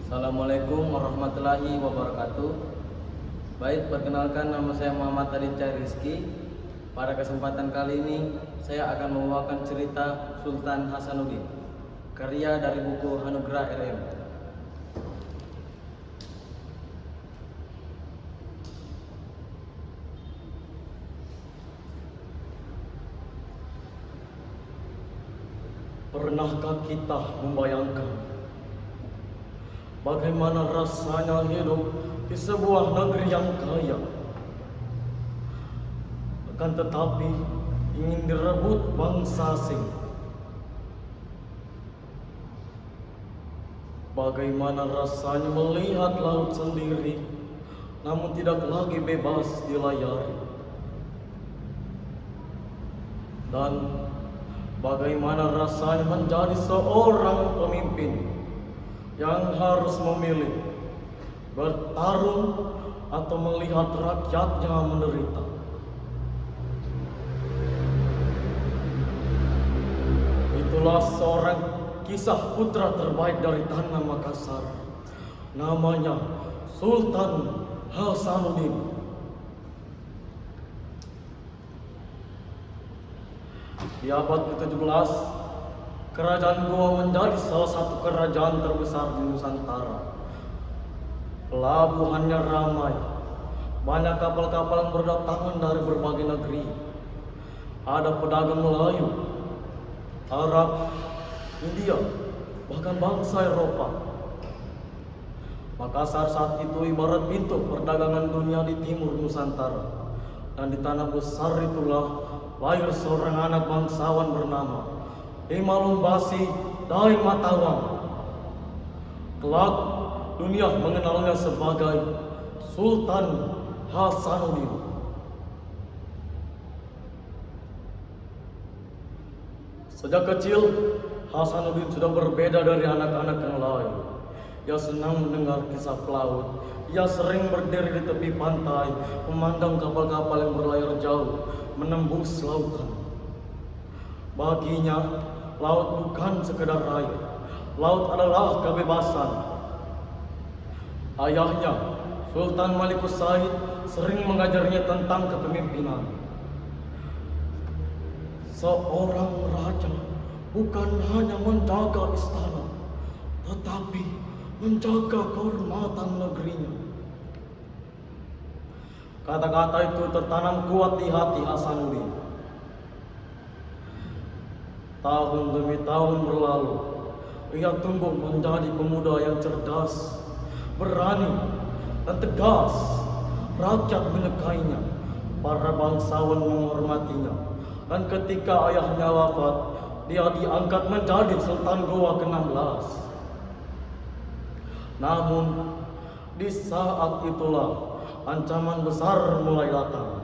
Assalamualaikum warahmatullahi wabarakatuh. Baik, perkenalkan nama saya Muhammad Aditya Rizky. Pada kesempatan kali ini saya akan membawakan cerita Sultan Hasanuddin, karya dari buku Anugerah RM. Pernahkah kita membayangkan bagaimana rasanya hidup di sebuah negeri yang kaya, akan tetapi ingin direbut bangsa asing? Bagaimana rasanya melihat laut sendiri, namun tidak lagi bebas dilayari? Dan bagaimana rasanya menjadi seorang pemimpin yang harus memilih bertarung atau melihat rakyatnya menderita? Itulah seorang kisah putra terbaik dari tanah Makassar. Namanya Sultan Hasanuddin. Di abad ke-17, Kerajaan Goa menjadi salah satu kerajaan terbesar di Nusantara. Pelabuhannya ramai, banyak kapal-kapal yang berdatangan dari berbagai negeri. Ada pedagang Melayu, Arab, India, bahkan bangsa Eropa. Makassar saat itu ibarat pintu perdagangan dunia di timur Nusantara. Dan di tanah besar itulah lahir seorang anak bangsawan bernama Imalumbasi Dai Matawang. Kelak dunia mengenalnya sebagai Sultan Hasanuddin. Sejak kecil, Hasanuddin sudah berbeda dari anak-anak yang lain. Ia senang mendengar kisah pelaut. Ia sering berdiri di tepi pantai, memandang kapal-kapal yang berlayar jauh, menembus lautan. Baginya, laut bukan sekedar air. Laut adalah kebebasan. Ayahnya, Sultan Malikus Said, sering mengajarnya tentang kepemimpinan. Seorang raja bukan hanya menjaga istana, tetapi menjaga kehormatan negerinya. Kata-kata itu tertanam kuat di hati Hasanuddin. Tahun demi tahun berlalu, ia tumbuh menjadi pemuda yang cerdas, berani, dan tegas. Rakyat menyukainya, para bangsawan menghormatinya, dan ketika ayahnya wafat, dia diangkat menjadi Sultan Goa ke-16. Namun, di saat itulah ancaman besar mulai datang.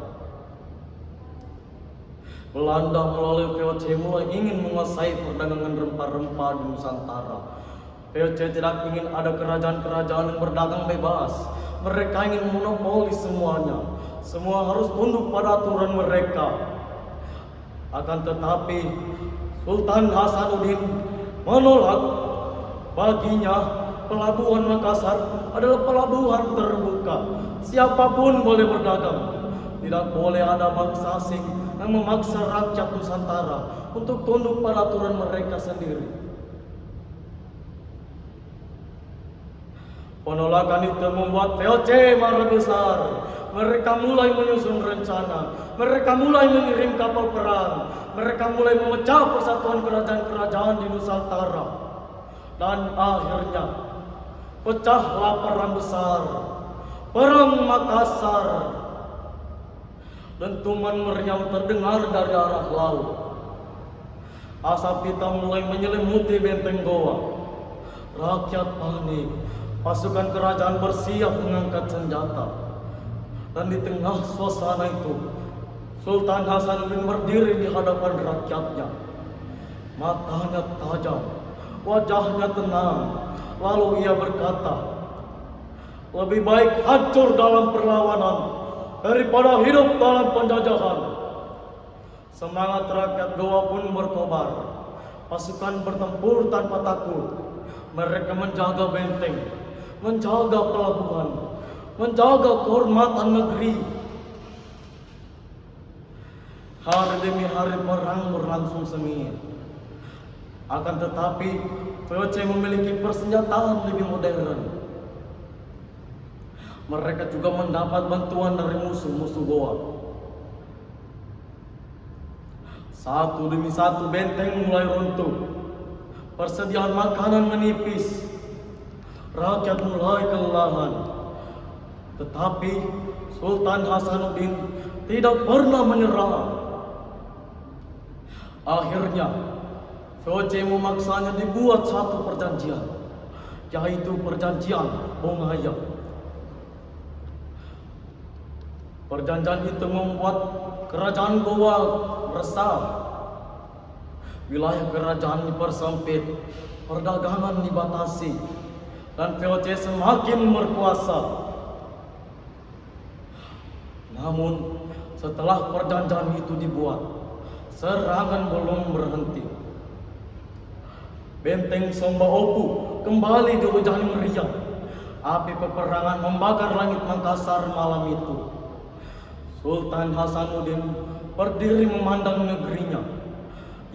Belanda melalui VOC mulai ingin menguasai perdagangan rempah-rempah di Nusantara. VOC tidak ingin ada kerajaan-kerajaan yang berdagang bebas. Mereka ingin monopoli semuanya. Semua harus tunduk pada aturan mereka. Akan tetapi, Sultan Hasanuddin menolak. Baginya, Pelabuhan Makassar adalah pelabuhan terbuka. Siapapun boleh berdagang. Tidak boleh ada bangsa asing yang memaksa rakyat Nusantara untuk tunduk pada aturan mereka sendiri. Penolakan itu membuat VOC marah besar. Mereka mulai menyusun rencana. Mereka mulai mengirim kapal perang. Mereka mulai memecah persatuan kerajaan-kerajaan di Nusantara. Dan akhirnya pecahlah perang besar, Perang Makassar. Dentuman meriam terdengar dari arah laut. Asap hitam mulai menyelimuti benteng Goa. Rakyat panik. Pasukan kerajaan bersiap mengangkat senjata. Dan di tengah suasana itu, Sultan Hasanuddin berdiri di hadapan rakyatnya. Matanya tajam, wajahnya tenang. Lalu ia berkata, lebih baik hancur dalam perlawanan daripada hidup dalam penjajahan. Semangat rakyat Goa pun berkobar. Pasukan bertempur tanpa takut. Mereka menjaga benteng. menjaga pelabuhan, menjaga kehormatan negeri. Hari demi hari perang berlangsung sengit. Akan tetapi, VOC memiliki persenjataan lebih modern. Mereka juga mendapat bantuan dari musuh-musuh Goa. Satu demi satu benteng mulai runtuh. Persediaan makanan menipis. Rakyat mulai kelelahan. Tetapi Sultan Hasanuddin tidak pernah menyerah. Akhirnya, VOC memaksanya dibuat satu perjanjian, yaitu perjanjian Bongaya. Perjanjian itu membuat kerajaan Goa resah. Wilayah kerajaan dipersempit, perdagangan dibatasi, dan VOC semakin berkuasa. Namun, setelah perjanjian itu dibuat, serangan belum berhenti. Benteng Somba Opu kembali dihujani meriam. Api peperangan membakar langit Makassar malam itu. Sultan Hasanuddin berdiri memandang negerinya.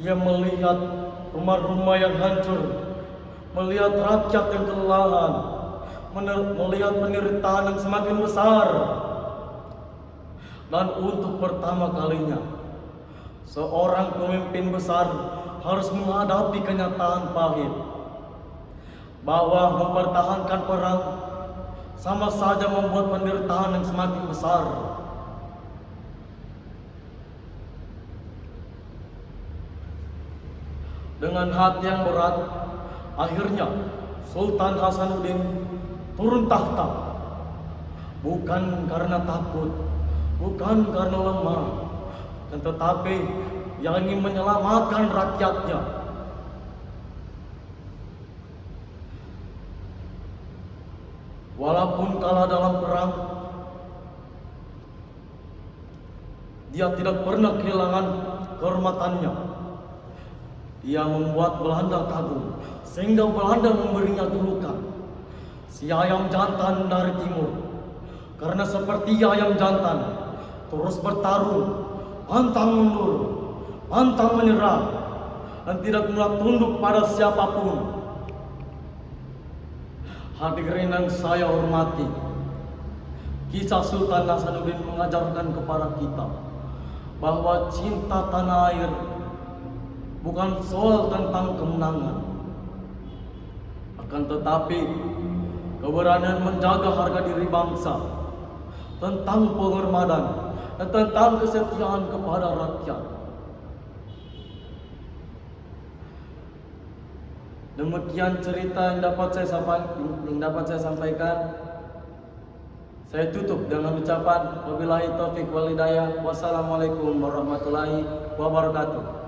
Ia melihat rumah-rumah yang hancur, melihat rakyat yang kelelahan, melihat penderitaan yang semakin besar. Dan untuk pertama kalinya, seorang pemimpin besar harus menghadapi kenyataan pahit bahwa mempertahankan perang sama saja membuat penderitaan yang semakin besar. Dengan hati yang berat, akhirnya Sultan Hasanuddin turun tahta. Bukan karena takut, bukan karena lemah, tetapi yang ingin menyelamatkan rakyatnya. Walaupun kalah dalam perang, dia tidak pernah kehilangan kehormatannya. Dia membuat Belanda kagum, sehingga Belanda memberinya julukan si ayam jantan dari timur. Karena seperti ayam jantan, terus bertarung, pantang mundur, pantang menyerah, dan tidak pernah tunduk pada siapapun. Hadirin yang saya hormati, kisah Sultan Hasanuddin mengajarkan kepada kita bahwa cinta tanah air bukan soal tentang kemenangan, akan tetapi keberanian menjaga harga diri bangsa, tentang penghormatan, dan tentang kesetiaan kepada rakyat. Demikian cerita yang dapat saya sampaikan. Saya tutup dengan ucapan wabillahi taufiq wal hidayah. Wassalamualaikum warahmatullahi wabarakatuh.